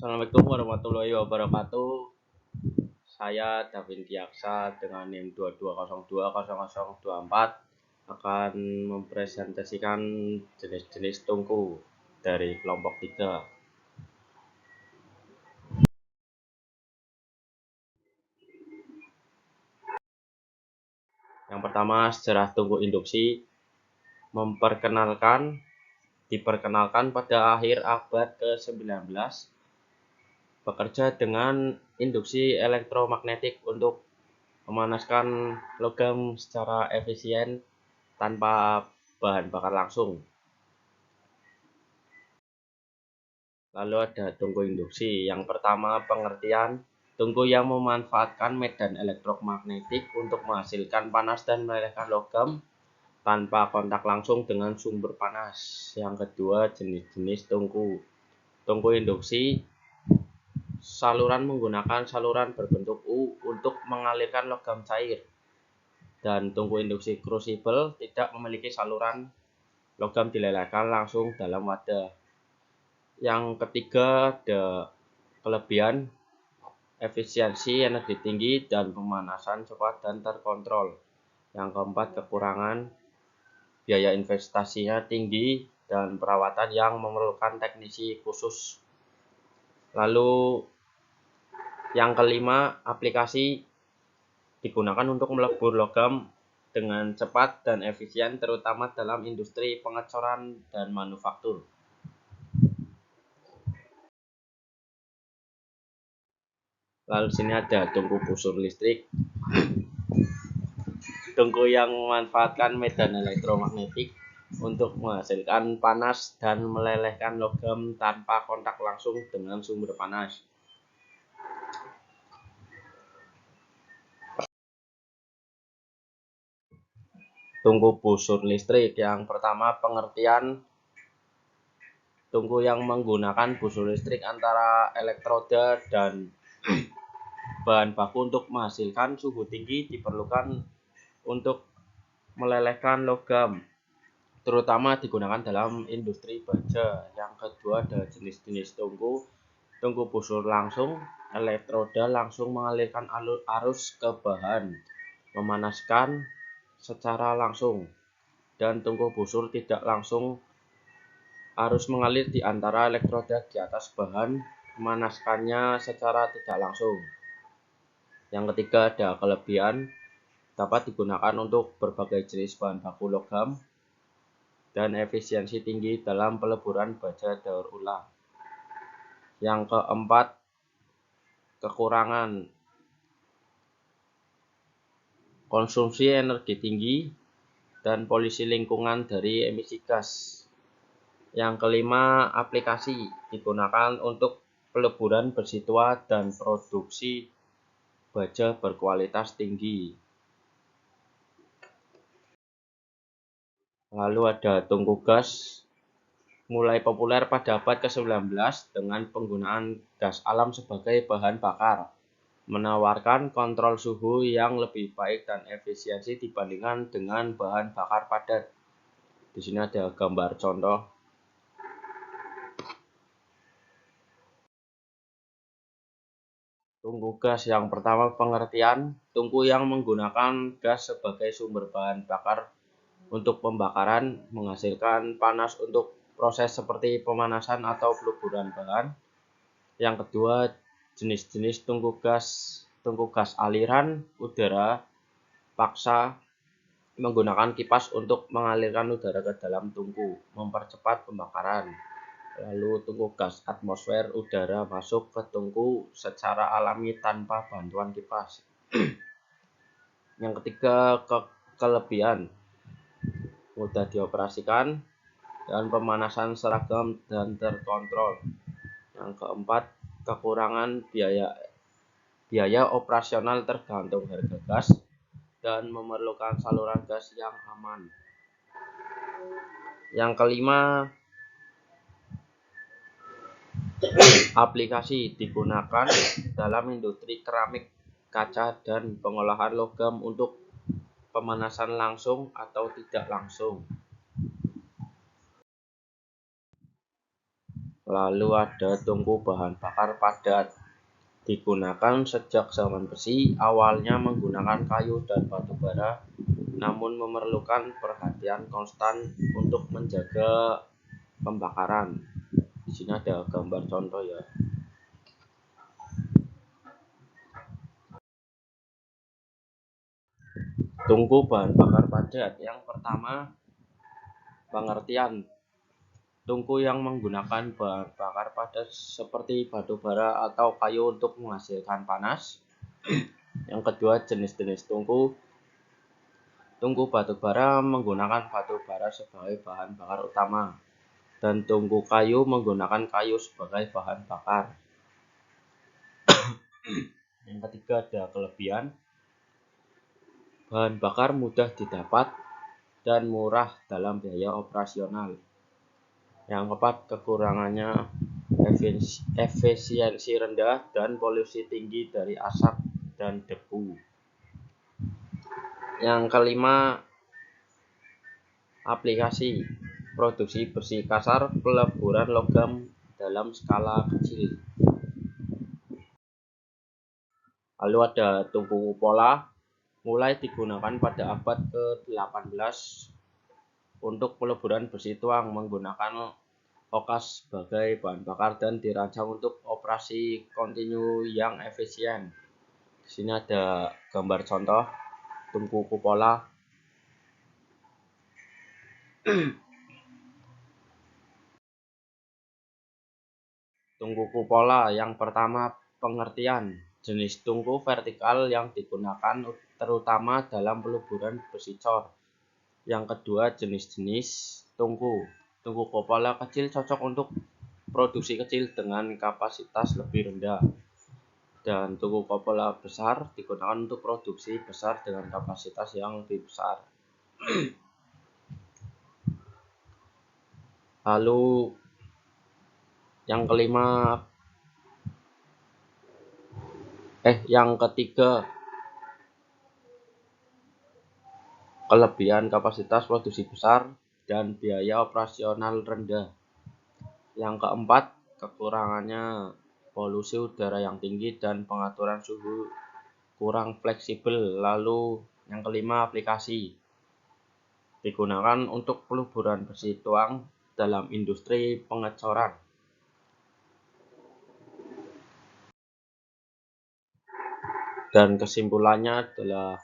Assalamualaikum warahmatullahi wabarakatuh. Saya Davin Diaksa dengan NIM 22020024 akan mempresentasikan jenis-jenis tungku dari kelompok 3. Yang pertama, sejarah tungku induksi diperkenalkan pada akhir abad ke-19, bekerja dengan induksi elektromagnetik untuk memanaskan logam secara efisien tanpa bahan bakar langsung. Lalu ada tungku induksi. Yang pertama, pengertian tungku yang memanfaatkan medan elektromagnetik untuk menghasilkan panas dan melelehkan logam tanpa kontak langsung dengan sumber panas. Yang kedua, jenis-jenis tungku. Tungku induksi, saluran menggunakan saluran berbentuk U untuk mengalirkan logam cair. Dan tungku induksi crucible tidak memiliki saluran, logam dilelehkan langsung dalam wadah. Yang ketiga, ada kelebihan efisiensi energi tinggi dan pemanasan cepat dan terkontrol. Yang keempat, kekurangan biaya investasinya tinggi dan perawatan yang memerlukan teknisi khusus. Lalu yang kelima, aplikasi digunakan untuk melebur logam dengan cepat dan efisien, terutama dalam industri pengecoran dan manufaktur. Lalu sini ada tungku busur listrik. Tungku yang memanfaatkan medan elektromagnetik untuk menghasilkan panas dan melelehkan logam tanpa kontak langsung dengan sumber panas. Tungku busur listrik. Yang pertama, pengertian tungku yang menggunakan busur listrik antara elektroda dan bahan baku untuk menghasilkan suhu tinggi diperlukan untuk melelehkan logam, terutama digunakan dalam industri baja. Yang kedua, ada jenis-jenis tungku. Tungku busur langsung, elektroda langsung mengalirkan arus ke bahan, memanaskan secara langsung. Dan tungku busur tidak langsung, arus mengalir di antara elektroda di atas bahan, memanaskannya secara tidak langsung. Yang ketiga, ada kelebihan, dapat digunakan untuk berbagai jenis bahan baku logam dan efisiensi tinggi dalam peleburan baja daur ulang. Yang keempat, kekurangan, konsumsi energi tinggi dan polusi lingkungan dari emisi gas. Yang kelima, aplikasi digunakan untuk peleburan besi tua dan produksi baja berkualitas tinggi. Lalu ada tungku gas, mulai populer pada abad ke-19 dengan penggunaan gas alam sebagai bahan bakar, menawarkan kontrol suhu yang lebih baik dan efisiensi dibandingkan dengan bahan bakar padat. Di sini ada gambar contoh. Tungku gas. Yang pertama, pengertian tungku yang menggunakan gas sebagai sumber bahan bakar untuk pembakaran, menghasilkan panas untuk proses seperti pemanasan atau peleburan bahan. Yang kedua, jenis-jenis tungku gas aliran udara paksa, menggunakan kipas untuk mengalirkan udara ke dalam tungku, mempercepat pembakaran. Lalu tungku gas atmosfer, udara masuk ke tungku secara alami tanpa bantuan kipas. Yang ketiga, kelebihan, mudah dioperasikan dan pemanasan seragam dan terkontrol. Yang keempat, kekurangan biaya operasional tergantung harga gas dan memerlukan saluran gas yang aman. Yang kelima, aplikasi digunakan dalam industri keramik, kaca, dan pengolahan logam untuk pemanasan langsung atau tidak langsung. Lalu ada tungku bahan bakar padat. Digunakan sejak zaman besi, awalnya menggunakan kayu dan batu bara, namun memerlukan perhatian konstan untuk menjaga pembakaran. Di sini ada gambar contoh ya. Tungku bahan bakar padat. Yang pertama, pengertian. Tungku yang menggunakan bahan bakar padat seperti batu bara atau kayu untuk menghasilkan panas. Yang kedua, jenis-jenis tungku. Tungku batu bara menggunakan batu bara sebagai bahan bakar utama, dan tungku kayu menggunakan kayu sebagai bahan bakar. Yang ketiga, ada kelebihan. Bahan bakar mudah didapat dan murah dalam biaya operasional. Yang keempat, kekurangannya efisiensi rendah dan polusi tinggi dari asap dan debu. Yang kelima, aplikasi. Produksi besi kasar, peleburan logam dalam skala kecil. Lalu ada tungku kupola, mulai digunakan pada abad ke-18 untuk peleburan besi tuang menggunakan okas sebagai bahan bakar dan dirancang untuk operasi kontinu yang efisien. Di sini ada gambar contoh tungku kupola. Tungku kupola. Yang pertama, pengertian. Jenis tungku vertikal yang digunakan terutama dalam peleburan besi cor. Yang kedua, jenis-jenis tungku. Tungku kupola kecil cocok untuk produksi kecil dengan kapasitas lebih rendah. Dan tungku kupola besar digunakan untuk produksi besar dengan kapasitas yang lebih besar. Lalu yang ketiga, kelebihan kapasitas produksi besar dan biaya operasional rendah. Yang keempat, kekurangannya polusi udara yang tinggi dan pengaturan suhu kurang fleksibel. Lalu yang kelima, aplikasi. Digunakan untuk peleburan besi tuang dalam industri pengecoran. Dan kesimpulannya adalah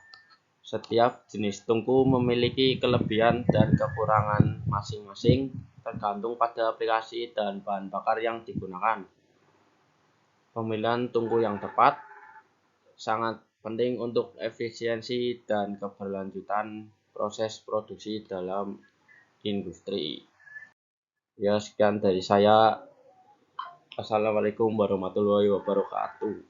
setiap jenis tungku memiliki kelebihan dan kekurangan masing-masing tergantung pada aplikasi dan bahan bakar yang digunakan. Pemilihan tungku yang tepat sangat penting untuk efisiensi dan keberlanjutan proses produksi dalam industri. Ya, sekian dari saya. Assalamualaikum warahmatullahi wabarakatuh.